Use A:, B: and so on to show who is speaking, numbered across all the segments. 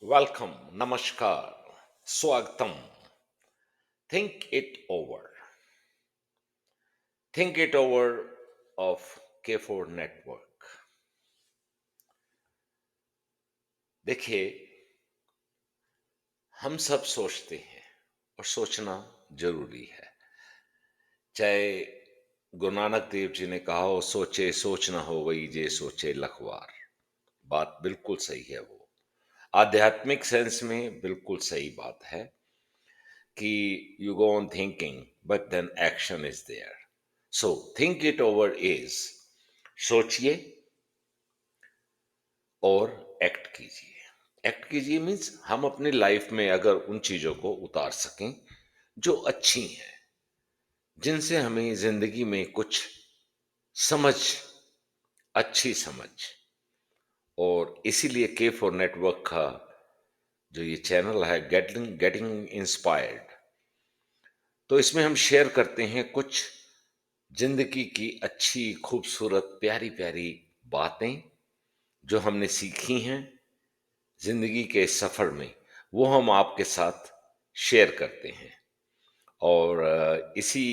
A: Welcome, नमस्कार, स्वागतम। Think it over. Think it over of के4 नेटवर्क। देखिए, हम सब सोचते हैं और सोचना जरूरी है। चाहे गुरु नानक देव जी ने कहा हो, सोचे सोच न हो वही जे सोचे लखवार। बात बिल्कुल सही है। वो आध्यात्मिक सेंस में बिल्कुल सही बात है कि you go on thinking but then action is there. So think it over is सोचिए और एक्ट कीजिए। एक्ट कीजिए मीन्स हम अपनी लाइफ में अगर उन चीजों को उतार सकें जो अच्छी हैं, जिनसे हमें जिंदगी में कुछ समझ, अच्छी समझ। और इसीलिए के4 नेटवर्क का जो ये चैनल है, गेटिंग गेटिंग इंस्पायर्ड, तो इसमें हम शेयर करते हैं कुछ जिंदगी की अच्छी, खूबसूरत, प्यारी प्यारी बातें जो हमने सीखी हैं जिंदगी के सफर में। वो हम आपके साथ शेयर करते हैं। और इसी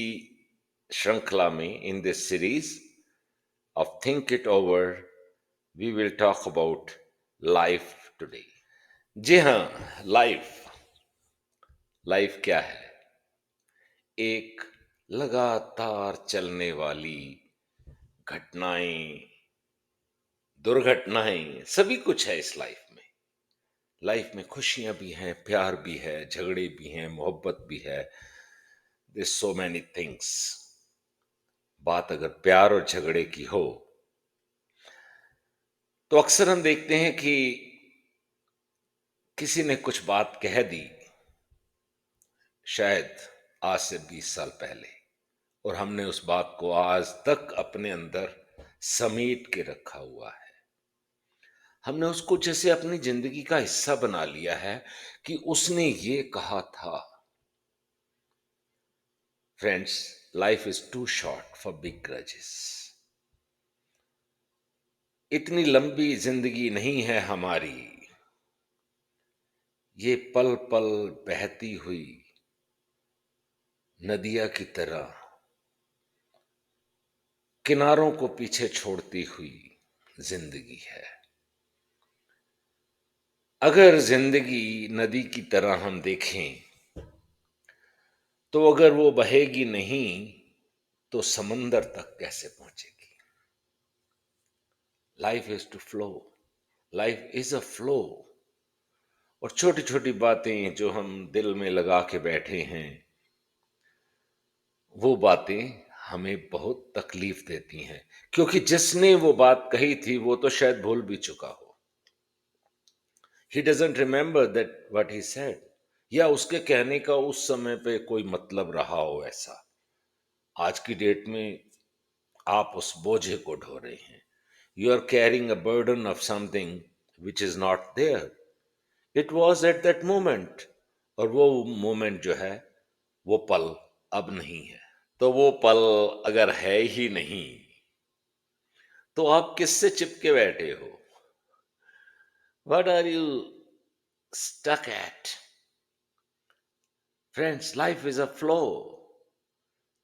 A: श्रृंखला में, in this series of think it over, we will talk about life today. जी हाँ, लाइफ। लाइफ क्या है? एक लगातार चलने वाली घटनाएं, दुर्घटनाएं, सभी कुछ है इस लाइफ में। लाइफ में खुशियां भी हैं, प्यार भी है, झगड़े भी हैं, मोहब्बत भी है। This so many things. बात अगर प्यार और झगड़े की हो तो अक्सर हम देखते हैं कि किसी ने कुछ बात कह दी, शायद आज से 20 साल पहले, और हमने उस बात को आज तक अपने अंदर समेट के रखा हुआ है। हमने उसको जैसे अपनी जिंदगी का हिस्सा बना लिया है कि उसने ये कहा था। Friends, life is too short for big grudges. इतनी लंबी जिंदगी नहीं है हमारी। ये पल पल बहती हुई नदिया की तरह, किनारों को पीछे छोड़ती हुई जिंदगी है। अगर जिंदगी नदी की तरह हम देखें तो अगर वो बहेगी नहीं तो समंदर तक कैसे पहुंचेगी? Life is to flow. Life is a flow. और छोटी छोटी बातें जो हम दिल में लगा के बैठे हैं, वो बातें हमें बहुत तकलीफ देती हैं, क्योंकि जिसने वो बात कही थी वो तो शायद भूल भी चुका हो। He doesn't remember that what he said, या उसके कहने का उस समय पे कोई मतलब रहा हो ऐसा। आज की डेट में आप उस बोझे को ढो रहे हैं। You are carrying a burden of something which is not there. It was at that moment. और वो मोमेंट जो है, वो पल अब नहीं है। तो वो पल अगर है ही नहीं तो आप किससे चिपके बैठे हो? What are you stuck at? Friends, life is a flow.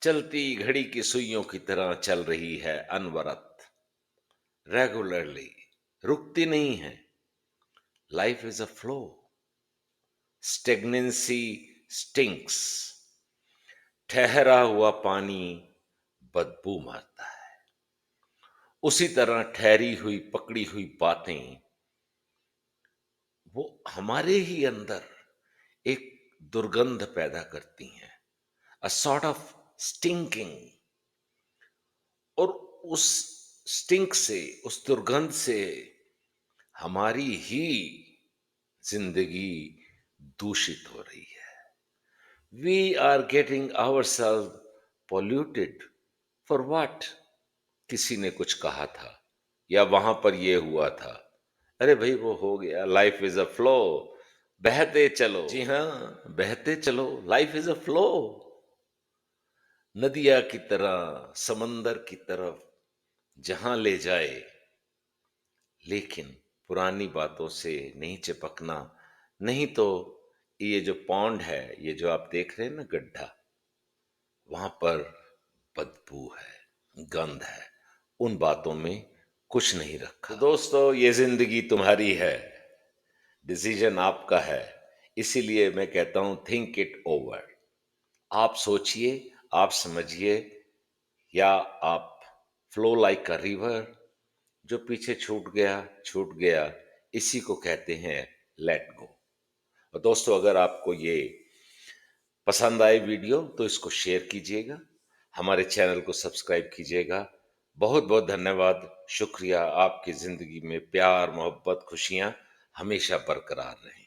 A: चलती घड़ी की सुइयों की तरह चल रही है अनवरत, रेगुलरली, रुकती नहीं है। Life is a flow. Stagnancy stinks. ठहरा हुआ पानी बदबू मारता है। उसी तरह ठहरी हुई, पकड़ी हुई बातें वो हमारे ही अंदर एक दुर्गंध पैदा करती हैं, अ सॉर्ट ऑफ स्टिंकिंग। और उस स्टिंक से, उस दुर्गंध से हमारी ही जिंदगी दूषित हो रही है। We are getting ourselves polluted. For what? किसी ने कुछ कहा था या वहां पर ये हुआ था। अरे भाई, वो हो गया। Life is a flow. बहते चलो। जी हाँ, बहते चलो। Life is a flow. नदिया की तरह, समंदर की तरफ जहां ले जाए, लेकिन पुरानी बातों से नहीं चिपकना। नहीं तो ये जो पॉन्ड है, ये जो आप देख रहे हैं ना गड्ढा, वहाँ पर बदबू है, गंध है, उन बातों में कुछ नहीं रखा। तो दोस्तों, ये ज़िंदगी तुम्हारी है, डिसीजन आपका है, इसीलिए मैं कहता हूँ थिंक इट ओवर। आप सोचिए, आप समझिए, या आप फ्लो लाइक अ रिवर, जो पीछे छूट गया, इसी को कहते हैं लेट गो। और दोस्तों, अगर आपको ये पसंद आए वीडियो तो इसको शेयर कीजिएगा, हमारे चैनल को सब्सक्राइब कीजिएगा। बहुत बहुत धन्यवाद, शुक्रिया। आपकी ज़िंदगी में प्यार, मोहब्बत, खुशियाँ हमेशा बरकरार रहें।